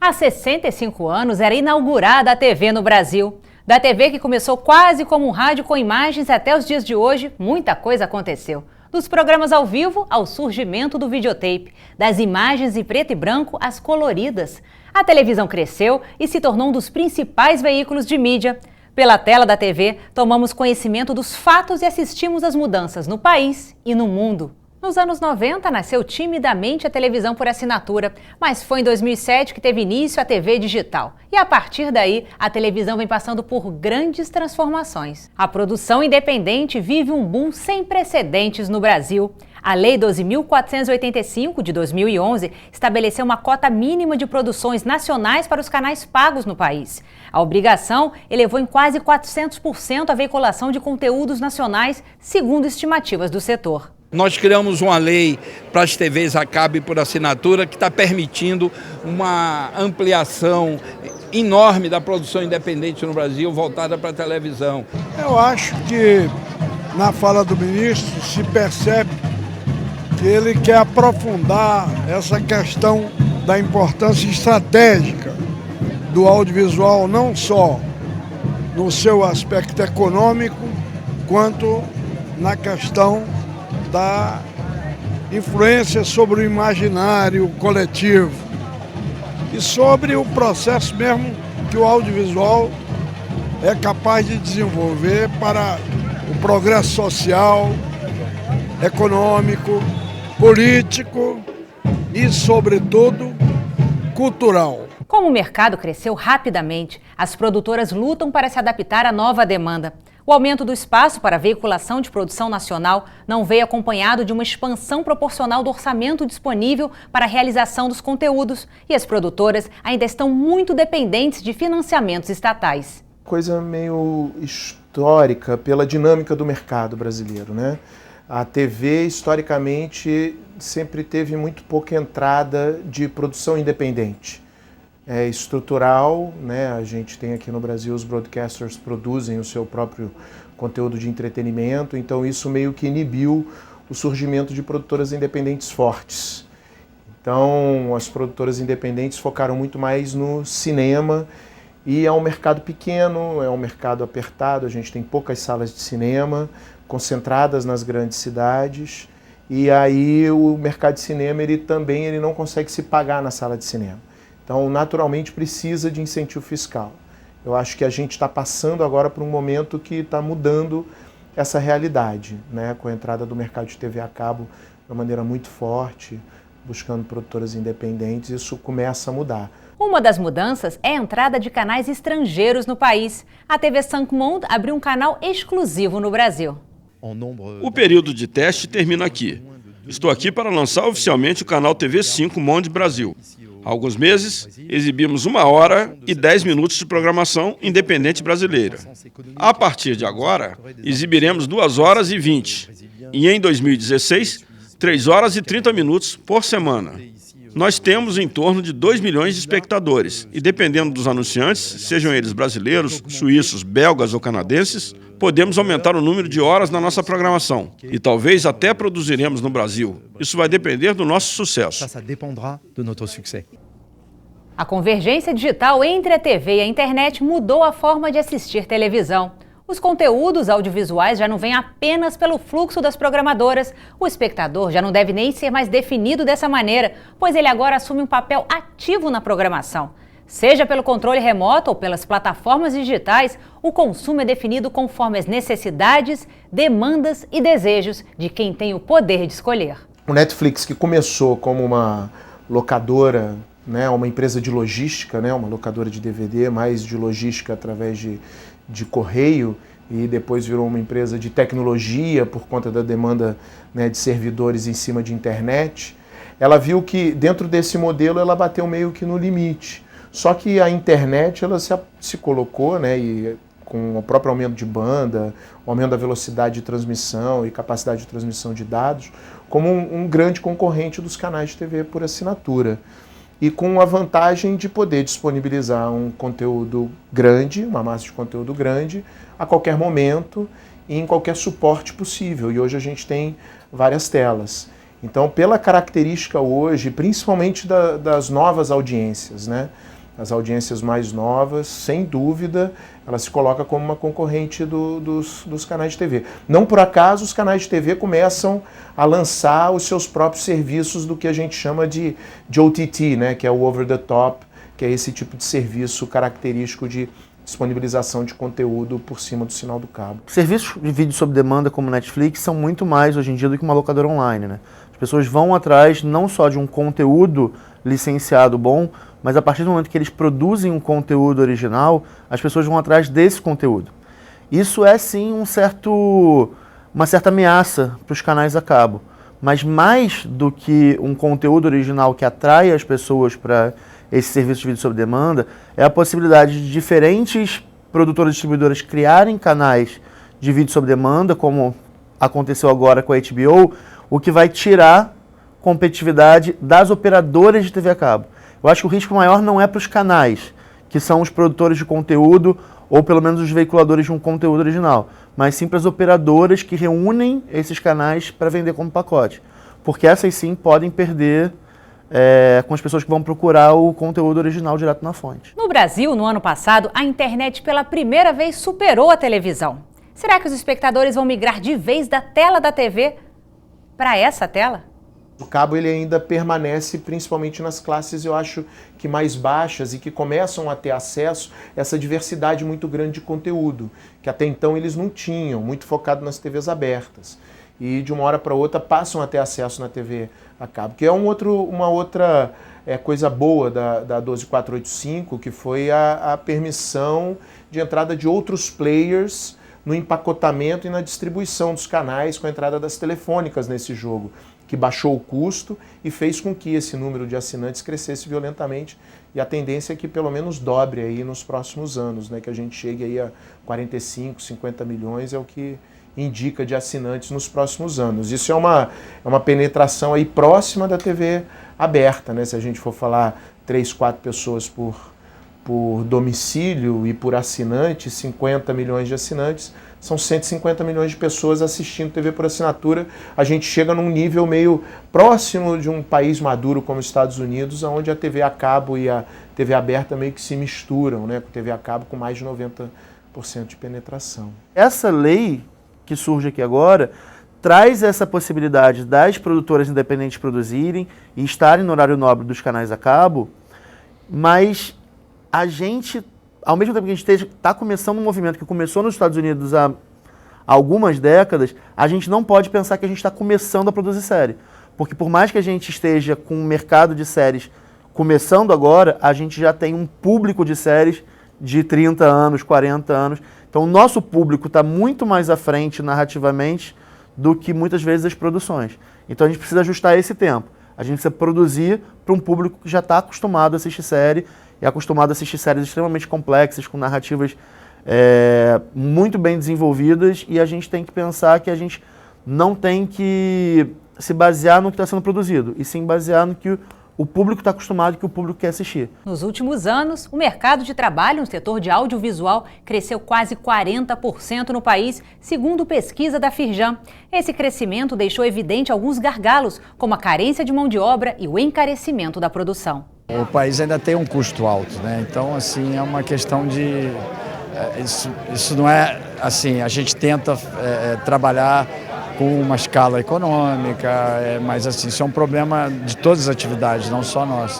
Há 65 anos era inaugurada a TV no Brasil. Da TV que começou quase como um rádio com imagens até os dias de hoje, muita coisa aconteceu. Dos programas ao vivo ao surgimento do videotape, das imagens em preto e branco às coloridas. A televisão cresceu e se tornou um dos principais veículos de mídia. Pela tela da TV, tomamos conhecimento dos fatos e assistimos às mudanças no país e no mundo. Nos anos 90, nasceu timidamente a televisão por assinatura, mas foi em 2007 que teve início a TV digital. E a partir daí, a televisão vem passando por grandes transformações. A produção independente vive um boom sem precedentes no Brasil. A Lei 12.485, de 2011, estabeleceu uma cota mínima de produções nacionais para os canais pagos no país. A obrigação elevou em quase 400% a veiculação de conteúdos nacionais, segundo estimativas do setor. Nós criamos uma lei para as TVs a cabo por assinatura que está permitindo uma ampliação enorme da produção independente no Brasil voltada para a televisão. Eu acho que na fala do ministro se percebe que ele quer aprofundar essa questão da importância estratégica do audiovisual, não só no seu aspecto econômico, quanto na questão da influência sobre o imaginário coletivo e sobre o processo mesmo que o audiovisual é capaz de desenvolver para o progresso social, econômico, político e, sobretudo, cultural. Como o mercado cresceu rapidamente, as produtoras lutam para se adaptar à nova demanda. O aumento do espaço para a veiculação de produção nacional não veio acompanhado de uma expansão proporcional do orçamento disponível para a realização dos conteúdos, e as produtoras ainda estão muito dependentes de financiamentos estatais. Coisa meio histórica pela dinâmica do mercado brasileiro, né? A TV, historicamente, sempre teve muito pouca entrada de produção independente. É estrutural, né? A gente tem aqui no Brasil os broadcasters produzem o seu próprio conteúdo de entretenimento, então isso meio que inibiu o surgimento de produtoras independentes fortes. Então as produtoras independentes focaram muito mais no cinema e é um mercado pequeno, é um mercado apertado, a gente tem poucas salas de cinema concentradas nas grandes cidades e aí o mercado de cinema ele não consegue se pagar na sala de cinema. Então, naturalmente, precisa de incentivo fiscal. Eu acho que a gente está passando agora por um momento que está mudando essa realidade, né? Com a entrada do mercado de TV a cabo de uma maneira muito forte, buscando produtoras independentes, isso começa a mudar. Uma das mudanças é a entrada de canais estrangeiros no país. A TV 5 Monde abriu um canal exclusivo no Brasil. O período de teste termina aqui. Estou aqui para lançar oficialmente o canal TV 5 Monde Brasil. Há alguns meses, exibimos 1 hora e 10 minutos de programação independente brasileira. A partir de agora, exibiremos 2 horas e 20. E em 2016, 3 horas e 30 minutos por semana. Nós temos em torno de 2 milhões de espectadores. E dependendo dos anunciantes, sejam eles brasileiros, suíços, belgas ou canadenses, podemos aumentar o número de horas na nossa programação. E talvez até produziremos no Brasil. Isso vai depender do nosso sucesso. A convergência digital entre a TV e a internet mudou a forma de assistir televisão. Os conteúdos audiovisuais já não vêm apenas pelo fluxo das programadoras. O espectador já não deve nem ser mais definido dessa maneira, pois ele agora assume um papel ativo na programação. Seja pelo controle remoto ou pelas plataformas digitais, o consumo é definido conforme as necessidades, demandas e desejos de quem tem o poder de escolher. O Netflix, que começou como uma locadora, né, uma empresa de logística, né, uma locadora de DVD, mais de logística através de correio, e depois virou uma empresa de tecnologia por conta da demanda, né, de servidores em cima de internet, ela viu que dentro desse modelo ela bateu meio que no limite. Só que a internet ela se colocou, né, e com o próprio aumento de banda, o aumento da velocidade de transmissão e capacidade de transmissão de dados, como um grande concorrente dos canais de TV por assinatura. E com a vantagem de poder disponibilizar um conteúdo grande, uma massa de conteúdo grande, a qualquer momento e em qualquer suporte possível. E hoje a gente tem várias telas. Então, pela característica hoje, principalmente das novas audiências, né? as audiências mais novas, sem dúvida, ela se coloca como uma concorrente dos canais de TV. Não por acaso os canais de TV começam a lançar os seus próprios serviços do que a gente chama de OTT, né, que é o over the top, que é esse tipo de serviço característico de disponibilização de conteúdo por cima do sinal do cabo. Serviços de vídeo sob demanda como Netflix são muito mais hoje em dia do que uma locadora online, né? As pessoas vão atrás não só de um conteúdo licenciado bom, mas a partir do momento que eles produzem um conteúdo original, as pessoas vão atrás desse conteúdo. Isso é sim uma certa ameaça para os canais a cabo, mas mais do que um conteúdo original que atrai as pessoas para esse serviço de vídeo sob demanda, é a possibilidade de diferentes produtoras e distribuidoras criarem canais de vídeo sob demanda, como aconteceu agora com a HBO, o que vai tirar competitividade das operadoras de TV a cabo. Eu acho que o risco maior não é para os canais, que são os produtores de conteúdo, ou pelo menos os veiculadores de um conteúdo original, mas sim para as operadoras que reúnem esses canais para vender como pacote. Porque essas sim podem perder com as pessoas que vão procurar o conteúdo original direto na fonte. No Brasil, no ano passado, a internet pela primeira vez superou a televisão. Será que os espectadores vão migrar de vez da tela da TV para essa tela? O cabo ele ainda permanece principalmente nas classes, eu acho, que mais baixas e que começam a ter acesso a essa diversidade muito grande de conteúdo, que até então eles não tinham, muito focado nas TVs abertas. E de uma hora para outra passam a ter acesso na TV a cabo, que é uma outra coisa boa da 12485, que foi a permissão de entrada de outros players no empacotamento e na distribuição dos canais com a entrada das telefônicas nesse jogo, que baixou o custo e fez com que esse número de assinantes crescesse violentamente, e a tendência é que pelo menos dobre aí nos próximos anos, né, que a gente chegue aí a 45, 50 milhões, é o que indica de assinantes nos próximos anos. Isso é uma penetração aí próxima da TV aberta, né, se a gente for falar 3, 4 pessoas por domicílio e por assinante, 50 milhões de assinantes, são 150 milhões de pessoas assistindo TV por assinatura. A gente chega num nível meio próximo de um país maduro como os Estados Unidos, onde a TV a cabo e a TV aberta meio que se misturam, né? Com TV a cabo com mais de 90% de penetração. Essa lei que surge aqui agora traz essa possibilidade das produtoras independentes produzirem e estarem no horário nobre dos canais a cabo, mas a gente, ao mesmo tempo que a gente está começando um movimento que começou nos Estados Unidos há algumas décadas, a gente não pode pensar que a gente está começando a produzir série. Porque por mais que a gente esteja com um mercado de séries começando agora, a gente já tem um público de séries de 30 anos, 40 anos. Então o nosso público está muito mais à frente narrativamente do que muitas vezes as produções. Então a gente precisa ajustar esse tempo. A gente precisa produzir para um público que já está acostumado a assistir série, e acostumado a assistir séries extremamente complexas, com narrativas muito bem desenvolvidas, e a gente tem que pensar que a gente não tem que se basear no que está sendo produzido, e sim basear no que o público está acostumado e que o público quer assistir. Nos últimos anos, o mercado de trabalho no setor de audiovisual cresceu quase 40% no país, segundo pesquisa da Firjan. Esse crescimento deixou evidente alguns gargalos, como a carência de mão de obra e o encarecimento da produção. O país ainda tem um custo alto, né? Então, assim, é uma questão de... Isso não é assim, a gente tenta trabalhar com uma escala econômica, mas assim, isso é um problema de todas as atividades, não só nossa.